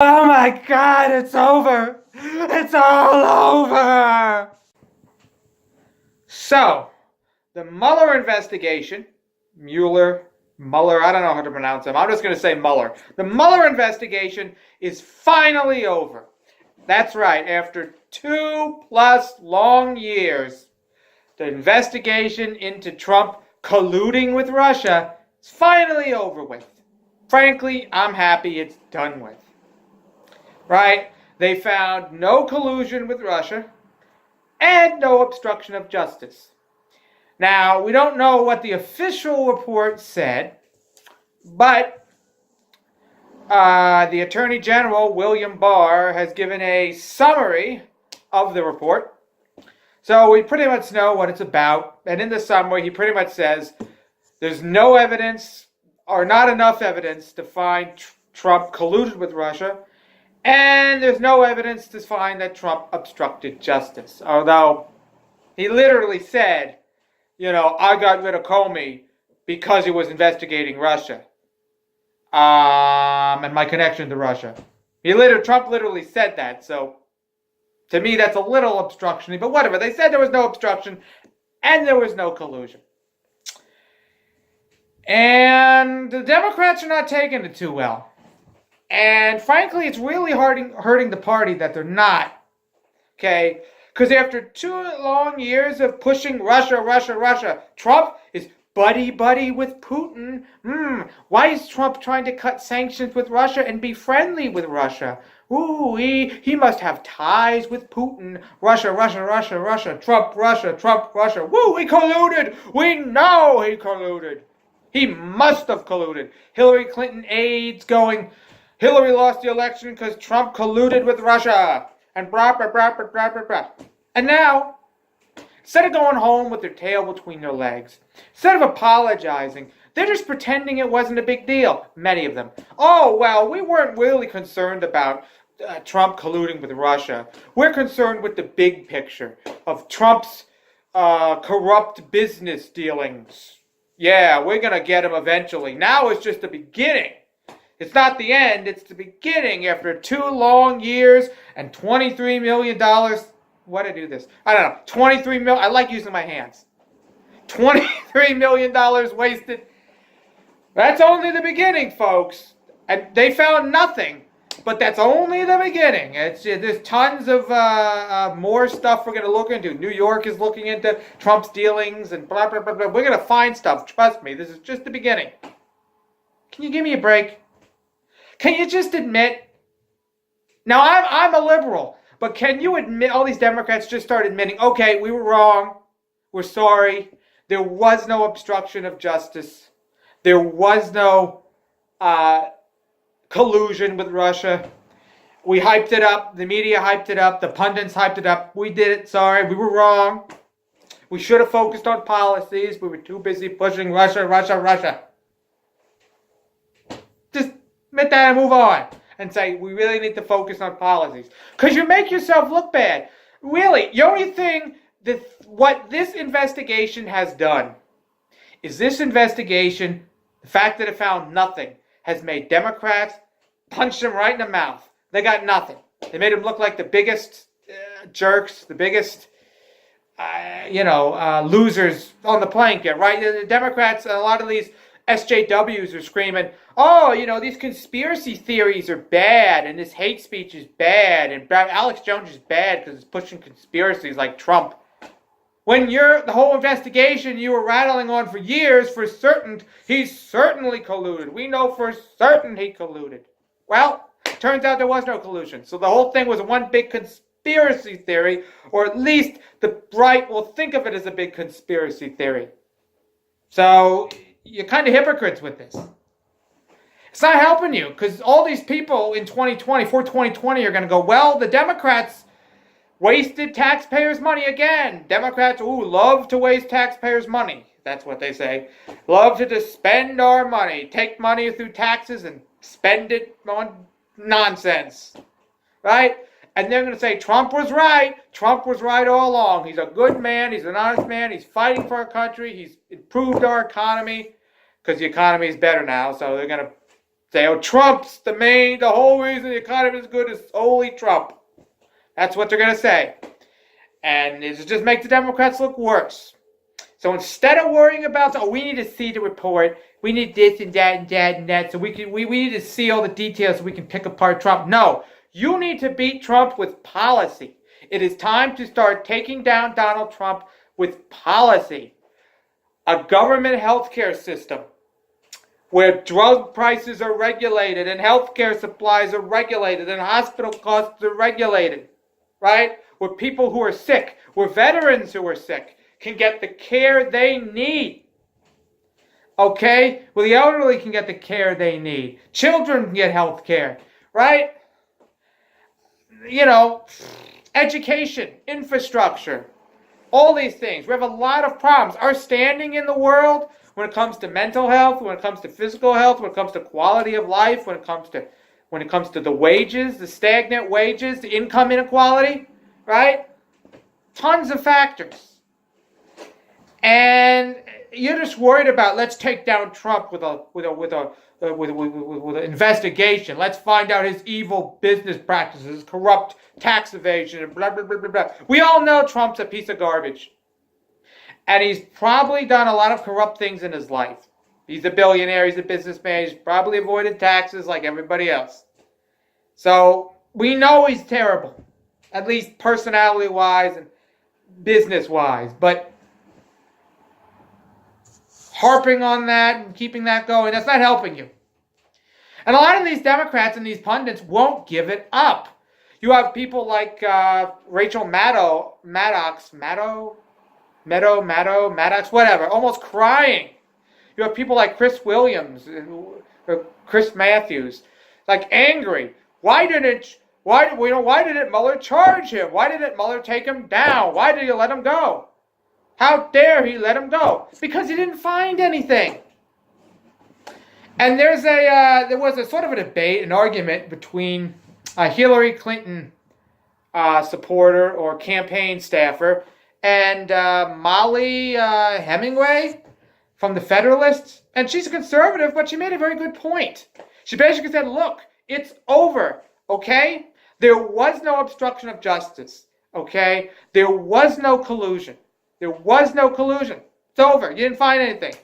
Oh my God, it's over. It's all over. So, the Mueller investigation, Mueller, I don't know how to pronounce him. I'm just going to say Mueller. The Mueller investigation is finally over. That's right, after 2+ long years, the investigation into Trump colluding with Russia is finally over with. Frankly, I'm happy it's done with. Right? They found no collusion with Russia and no obstruction of justice. Now, we don't know what the official report said, but the Attorney General, William Barr, has given a summary of the report. So we pretty much know what it's about. And in the summary, he pretty much says there's no evidence or not enough evidence to find Trump colluded with Russia. And there's no evidence to find that Trump obstructed justice. Although he literally said, I got rid of Comey because he was investigating Russia. And my connection to Russia. Trump literally said that. So to me, that's a little obstruction-y. But whatever. They said there was no obstruction and there was no collusion. And the Democrats are not taking it too well. And frankly, it's really hurting the party that they're not. Okay? Because after 2 long years of pushing Russia, Trump is buddy with Putin. Why is Trump trying to cut sanctions with Russia and be friendly with Russia? Ooh, he must have ties with Putin. Russia, Trump, Russia. Woo, he colluded. We know he colluded. He must have colluded. Hillary Clinton aides going, Hillary lost the election because Trump colluded with Russia. And blah. And now, instead of going home with their tail between their legs, instead of apologizing, they're just pretending it wasn't a big deal. Many of them. Oh, well, we weren't really concerned about Trump colluding with Russia. We're concerned with the big picture of Trump's corrupt business dealings. Yeah, we're going to get him eventually. Now it's just the beginning. It's not the end, it's the beginning after 2 long years and $23 million. Why did I do this? I don't know. 23 million. I like using my hands. $23 million wasted. That's only the beginning, folks. And they found nothing, but that's only the beginning. There's tons of more stuff we're going to look into. New York is looking into Trump's dealings and blah. We're going to find stuff. Trust me, this is just the beginning. Can you give me a break? Can you just admit? Now, I'm a liberal, but can you admit, all these Democrats just start admitting, okay, we were wrong. We're sorry. There was no obstruction of justice. There was no collusion with Russia. We hyped it up. The media hyped it up. The pundits hyped it up. We did it. Sorry. We were wrong. We should have focused on policies. We were too busy pushing Russia. Just admit that and move on. And say, we really need to focus on policies. Because you make yourself look bad. Really, the only thing that what this investigation has done is this investigation, the fact that it found nothing, has made Democrats punch them right in the mouth. They got nothing. They made them look like the biggest jerks, the biggest, losers on the playing field, right? The Democrats, a lot of these SJWs are screaming, oh, these conspiracy theories are bad, and this hate speech is bad, and Alex Jones is bad because it's pushing conspiracies like Trump. When the whole investigation you were rattling on for years, for certain, he's certainly colluded. We know for certain he colluded. Well, turns out there was no collusion. So the whole thing was one big conspiracy theory, or at least the right will think of it as a big conspiracy theory. So you're kind of hypocrites with this. It's not helping you, because all these people in 2020 are going to go, well, the Democrats wasted taxpayers' money again. Democrats, love to waste taxpayers' money. That's what they say. Love to just spend our money. Take money through taxes and spend it on nonsense. Right? And they're going to say, Trump was right. Trump was right all along. He's a good man. He's an honest man. He's fighting for our country. He's improved our economy. Because the economy is better now. So they're going to Say, oh, Trump's the whole reason the economy is good is solely Trump. That's what they're going to say. And it just makes the Democrats look worse. So instead of worrying about, oh, we need to see the report, we need this and that and that and that, so we need to see all the details so we can pick apart Trump. No, you need to beat Trump with policy. It is time to start taking down Donald Trump with policy. A government healthcare system where drug prices are regulated and healthcare supplies are regulated and hospital costs are regulated, right? Where people who are sick, where veterans who are sick can get the care they need. Okay? Well, the elderly can get the care they need. Children can get health care, right? You know, education, infrastructure, all these things. We have a lot of problems. Our standing in the world when it comes to mental health, when it comes to physical health, when it comes to quality of life, when it comes to the wages, the stagnant wages, the income inequality, right? Tons of factors. And you're just worried about, let's take down Trump with an investigation. Let's find out his evil business practices, his corrupt tax evasion, and blah, blah, blah, blah, blah. We all know Trump's a piece of garbage. And he's probably done a lot of corrupt things in his life. He's a billionaire, he's a businessman, he's probably avoided taxes like everybody else. So we know he's terrible, at least personality-wise and business-wise. But harping on that and keeping that going, that's not helping you. And a lot of these Democrats and these pundits won't give it up. You have people like Rachel Maddox, whatever, almost crying. You have people like Chris Williams or Chris Matthews, like angry. Why didn't Mueller charge him? Why didn't Mueller take him down? Why did he let him go? How dare he let him go? Because he didn't find anything. And there was a sort of a debate, an argument between a Hillary Clinton supporter or campaign staffer and Molly Hemingway from the Federalists. And she's a conservative, but she made a very good point. She basically said, look, it's over, okay? There was no obstruction of justice, okay? There was no collusion. There was no collusion. It's over. You didn't find anything.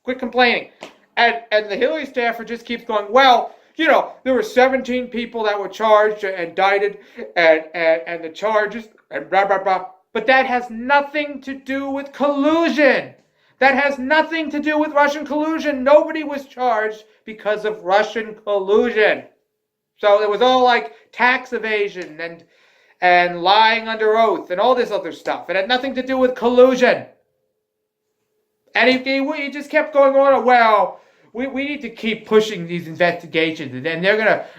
Quit complaining. And the Hillary staffer just keeps going, well, you know, there were 17 people that were charged and indicted and the charges and blah, blah, blah. But that has nothing to do with collusion. That has nothing to do with Russian collusion. Nobody was charged because of Russian collusion. So it was all like tax evasion and lying under oath and all this other stuff. It had nothing to do with collusion. And he just kept going on, well, we need to keep pushing these investigations. And then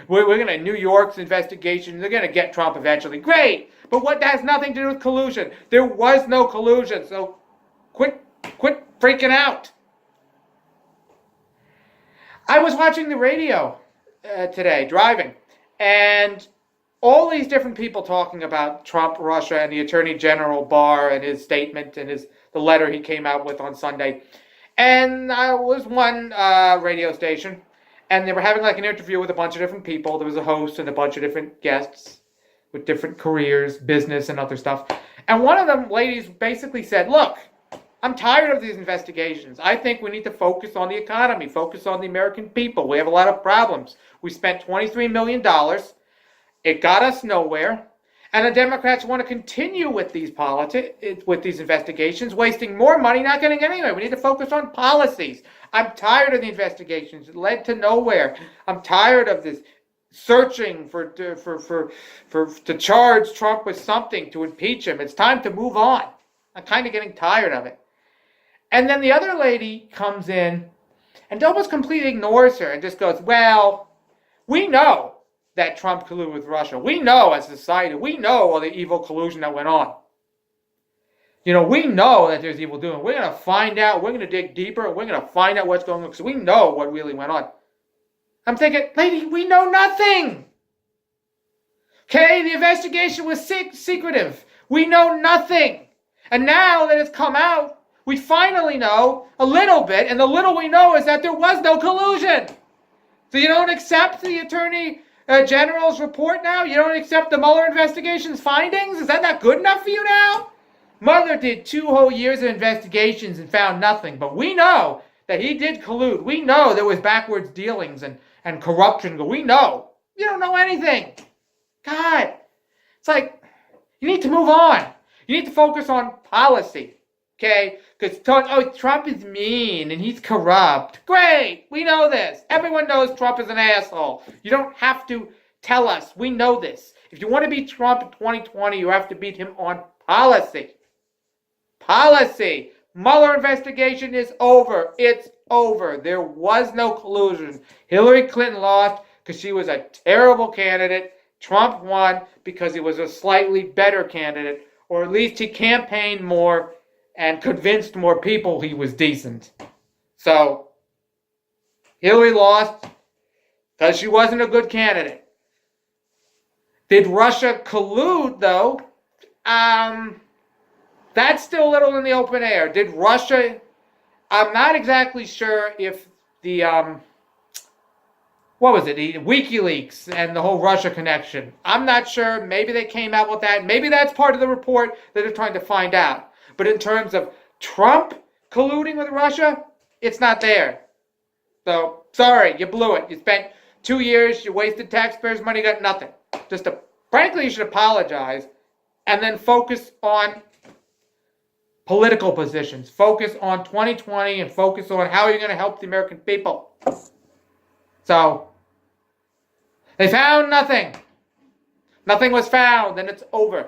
we're going to, New York's investigation, they're going to get Trump eventually. Great. But that has nothing to do with collusion. There was no collusion. So quit freaking out. I was watching the radio today, driving, and all these different people talking about Trump, Russia, and the Attorney General Barr and his statement and the letter he came out with on Sunday. And I was one radio station, and they were having like an interview with a bunch of different people. There was a host and a bunch of different guests with different careers, business, and other stuff. And one of them ladies basically said, look, I'm tired of these investigations. I think we need to focus on the economy, focus on the American people. We have a lot of problems. We spent $23 million. It got us nowhere. And the Democrats want to continue with these with these investigations, wasting more money, not getting anywhere. We need to focus on policies. I'm tired of the investigations. It led to nowhere. I'm tired of this searching to charge Trump with something, to impeach him. It's time to move on. I'm kind of getting tired of it. And then the other lady comes in and almost completely ignores her and just goes, well, we know that Trump colluded with Russia. We know as a society, we know all the evil collusion that went on. You know, we know that there's evil doing. We're going to find out. We're going to dig deeper. We're going to find out what's going on because we know what really went on. I'm thinking, lady, we know nothing. Okay, the investigation was secretive. We know nothing. And now that it's come out, we finally know a little bit, and the little we know is that there was no collusion. So you don't accept the Attorney General's report now? You don't accept the Mueller investigation's findings? Is that not good enough for you now? Mueller did 2 whole years of investigations and found nothing. But we know that he did collude. We know there was backwards dealings and corruption. We know. You don't know anything. God. It's like, you need to move on. You need to focus on policy. Okay? Because, Trump is mean and he's corrupt. Great. We know this. Everyone knows Trump is an asshole. You don't have to tell us. We know this. If you want to beat Trump in 2020, you have to beat him on policy. Policy. Mueller investigation is over. It's over. There was no collusion. Hillary Clinton lost because she was a terrible candidate. Trump won because he was a slightly better candidate, or at least he campaigned more and convinced more people he was decent. So, Hillary lost because she wasn't a good candidate. Did Russia collude, though? That's still a little in the open air. Did Russia... I'm not exactly sure if the... what was it? The WikiLeaks and the whole Russia connection. I'm not sure. Maybe they came out with that. Maybe that's part of the report that they're trying to find out. But in terms of Trump colluding with Russia, it's not there. So, sorry, you blew it. You spent 2 years, you wasted taxpayers' money, got nothing. Frankly, you should apologize and then focus on political positions. Focus on 2020 and focus on how you're going to help the American people. So, they found nothing. Nothing was found, and it's over.